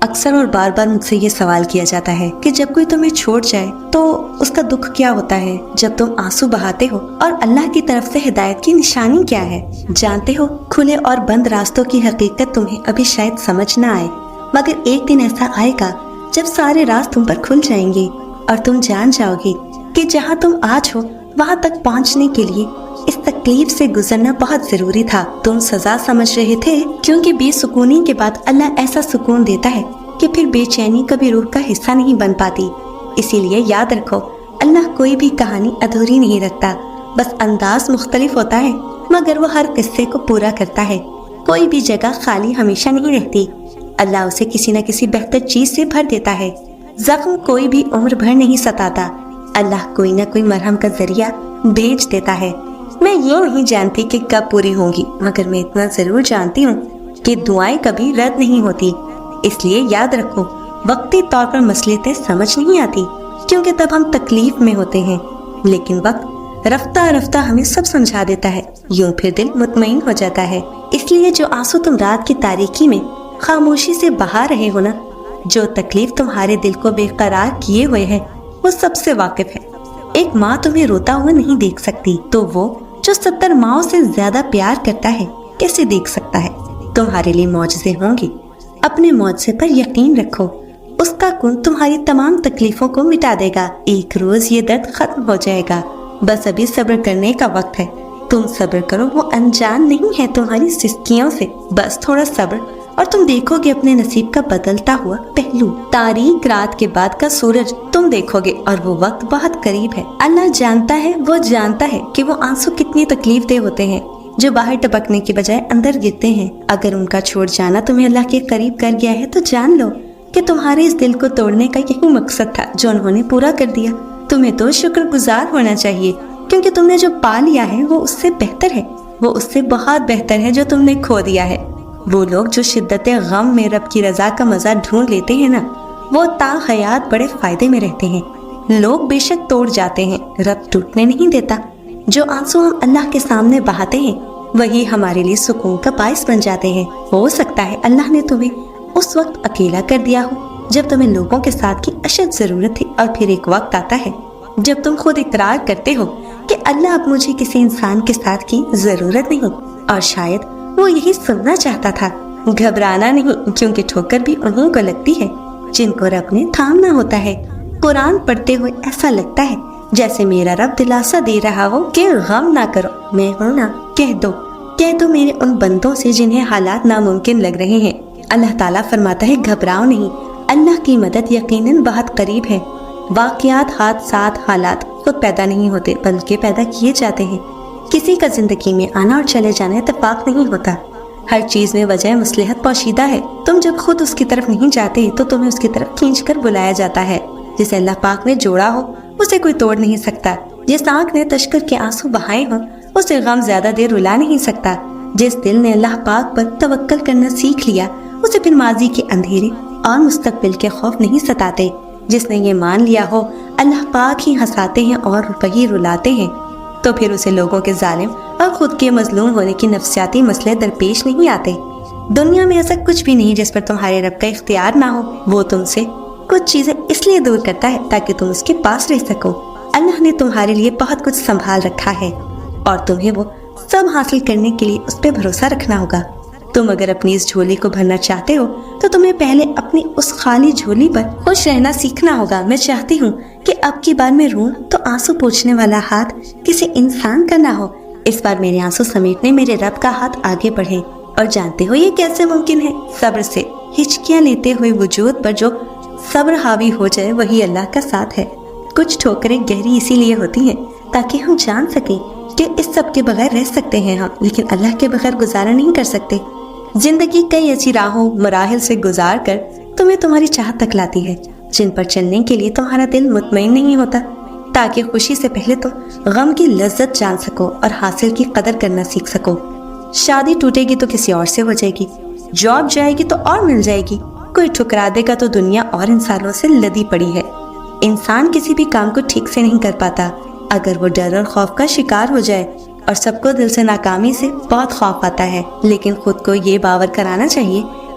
اکثر اور بار بار مجھ سے یہ سوال کیا جاتا ہے کہ جب کوئی تمہیں چھوڑ جائے تو اس کا دکھ کیا ہوتا ہے، جب تم آنسو بہاتے ہو اور اللہ کی طرف سے ہدایت کی نشانی کیا ہے۔ جانتے ہو کھلے اور بند راستوں کی حقیقت تمہیں ابھی شاید سمجھ نہ آئے، مگر ایک دن ایسا آئے گا جب سارے راز تم پر کھل جائیں گے اور تم جان جاؤ گے کہ جہاں تم آج ہو وہاں تک پہنچنے کے لیے اس تکلیف سے گزرنا بہت ضروری تھا۔ تم سزا سمجھ رہے تھے کیونکہ بے سکونی کے بعد اللہ ایسا سکون دیتا ہے کہ پھر بے چینی کبھی روح کا حصہ نہیں بن پاتی۔ اسی لیے یاد رکھو، اللہ کوئی بھی کہانی ادھوری نہیں رکھتا، بس انداز مختلف ہوتا ہے مگر وہ ہر قصے کو پورا کرتا ہے۔ کوئی بھی جگہ خالی ہمیشہ نہیں رہتی، اللہ اسے کسی نہ کسی بہتر چیز سے بھر دیتا ہے۔ زخم کوئی بھی عمر بھر نہیں ستاتا، اللہ کوئی نہ کوئی مرہم کا ذریعہ بھیج دیتا ہے۔ میں یہ نہیں جانتی کہ کب پوری ہوں گی، مگر میں اتنا ضرور جانتی ہوں کہ دعائیں کبھی رد نہیں ہوتی۔ اس لیے یاد رکھو، وقتی طور پر مصلحتیں سمجھ نہیں آتی کیونکہ تب ہم تکلیف میں ہوتے ہیں، لیکن وقت رفتہ رفتہ ہمیں سب سمجھا دیتا ہے، یوں پھر دل مطمئن ہو جاتا ہے۔ اس لیے جو آنسو تم رات کی تاریکی میں خاموشی سے بہا رہے ہو نا، جو تکلیف تمہارے دل کو بے قرار کیے ہوئے ہے، وہ سب سے واقف ہے۔ ایک ماں تمہیں روتا ہوا نہیں دیکھ سکتی تو وہ جو 70 ماؤں سے زیادہ پیار کرتا ہے کیسے دیکھ سکتا ہے؟ تمہارے لیے معجزے ہوں گے، اپنے معجزے پر یقین رکھو، اس کا کن تمہاری تمام تکلیفوں کو مٹا دے گا۔ ایک روز یہ درد ختم ہو جائے گا، بس ابھی صبر کرنے کا وقت ہے۔ تم صبر کرو، وہ انجان نہیں ہے تمہاری سسکیوں سے، بس تھوڑا صبر اور تم دیکھو گے اپنے نصیب کا بدلتا ہوا پہلو۔ تاریک رات کے بعد کا سورج تم دیکھو گے اور وہ وقت بہت قریب ہے۔ اللہ جانتا ہے، وہ جانتا ہے کہ وہ آنسو کتنی تکلیف دہ ہوتے ہیں جو باہر ٹپکنے کی بجائے اندر گرتے ہیں۔ اگر ان کا چھوڑ جانا تمہیں اللہ کے قریب کر گیا ہے تو جان لو کہ تمہارے اس دل کو توڑنے کا یہی مقصد تھا جو انہوں نے پورا کر دیا۔ تمہیں تو شکر گزار ہونا چاہیے کیونکہ تم نے جو پا لیا ہے وہ اس سے بہتر ہے، وہ اس سے بہت بہتر ہے جو تم نے کھو دیا ہے۔ وہ لوگ جو شدت غم میں رب کی رضا کا مزہ ڈھونڈ لیتے ہیں نا، وہ تا حیات بڑے فائدے میں رہتے ہیں۔ لوگ بے شک توڑ جاتے ہیں، رب ٹوٹنے نہیں دیتا۔ جو آنسو ہم اللہ کے سامنے بہاتے ہیں وہی ہمارے لیے سکون کا باعث بن جاتے ہیں۔ ہو سکتا ہے اللہ نے تمہیں اس وقت اکیلا کر دیا ہو جب تمہیں لوگوں کے ساتھ کی اشد ضرورت تھی، اور پھر ایک وقت آتا ہے جب تم خود اقرار کرتے ہو کہ اللہ اب مجھے کسی انسان کے ساتھ کی ضرورت نہیں، اور شاید وہ یہی سننا چاہتا تھا۔ گھبرانا نہیں، کیونکہ ٹھوکر بھی انہیں کو لگتی ہے جن کو رب نے تھامنا ہوتا ہے۔ قرآن پڑھتے ہوئے ایسا لگتا ہے جیسے میرا رب دلاسا دے رہا ہو کہ غم نہ کرو، میں ہوں نا، کہہ دو میرے ان بندوں سے جنہیں حالات ناممکن لگ رہے ہیں۔ اللہ تعالیٰ فرماتا ہے گھبراؤ نہیں، اللہ کی مدد یقیناً بہت قریب ہے۔ واقعات، حادثات، حالات خود پیدا نہیں ہوتے بلکہ پیدا کیے جاتے ہیں۔ کسی کا زندگی میں آنا اور چلے جانا اتفاق نہیں ہوتا، ہر چیز میں وجہ مصلحت پوشیدہ ہے۔ تم جب خود اس کی طرف نہیں جاتے تو تمہیں اس کی طرف کھینچ کر بلایا جاتا ہے۔ جسے اللہ پاک نے جوڑا ہو اسے کوئی توڑ نہیں سکتا۔ جس آنکھ نے تشکر کے آنسو بہائے ہوں اسے غم زیادہ دیر رلا نہیں سکتا۔ جس دل نے اللہ پاک پر توکل کرنا سیکھ لیا اسے پھر ماضی کے اندھیرے اور مستقبل کے خوف نہیں ستاتے۔ جس نے یہ مان لیا ہو اللہ پاک ہی ہنساتے ہیں اور وہی رلاتے ہیں، تو پھر اسے لوگوں کے ظالم اور خود کے مظلوم ہونے کی نفسیاتی مسئلے درپیش نہیں آتے۔ دنیا میں ایسا کچھ بھی نہیں جس پر تمہارے رب کا اختیار نہ ہو۔ وہ تم سے کچھ چیزیں اس لیے دور کرتا ہے تاکہ تم اس کے پاس رہ سکو۔ اللہ نے تمہارے لیے بہت کچھ سنبھال رکھا ہے اور تمہیں وہ سب حاصل کرنے کے لیے اس پہ بھروسہ رکھنا ہوگا۔ تم اگر اپنی اس جھولی کو بھرنا چاہتے ہو تو تمہیں پہلے اپنی اس خالی جھولی پر خوش رہنا سیکھنا ہوگا۔ میں چاہتی ہوں کہ اب کی بار میں روں تو آنسو پوچھنے والا ہاتھ کسی انسان کا نہ ہو۔ اس بار میرے آنسو سمیٹنے میرے رب کا ہاتھ آگے بڑھے۔ اور جانتے ہو یہ کیسے ممکن ہے؟ صبر سے۔ ہچکیاں لیتے ہوئے وجود پر جو صبر حاوی ہو جائے وہی اللہ کا ساتھ ہے۔ کچھ ٹھوکریں گہری اسی لیے ہوتی ہیں تاکہ ہم جان سکیں کہ اس سب کے بغیر رہ سکتے ہیں ہم، لیکن اللہ کے بغیر گزارا نہیں کر سکتے۔ زندگی کئی ایسی راہوں مراحل سے گزار کر تمہیں تمہاری چاہت تک لاتی ہے جن پر چلنے کے لیے تمہارا دل مطمئن نہیں ہوتا، تاکہ خوشی سے پہلے تم غم کی لذت جان سکو اور حاصل کی قدر کرنا سیکھ سکو۔ شادی ٹوٹے گی تو کسی اور سے ہو جائے گی، جاب جائے گی تو اور مل جائے گی، کوئی ٹھکرا دے گا تو دنیا اور انسانوں سے لدی پڑی ہے۔ انسان کسی بھی کام کو ٹھیک سے نہیں کر پاتا اگر وہ ڈر اور خوف کا شکار ہو جائے، اور سب کو دل سے ناکامی سے بہت خوف آتا ہے، لیکن خود کو یہ باور کرانا چاہیے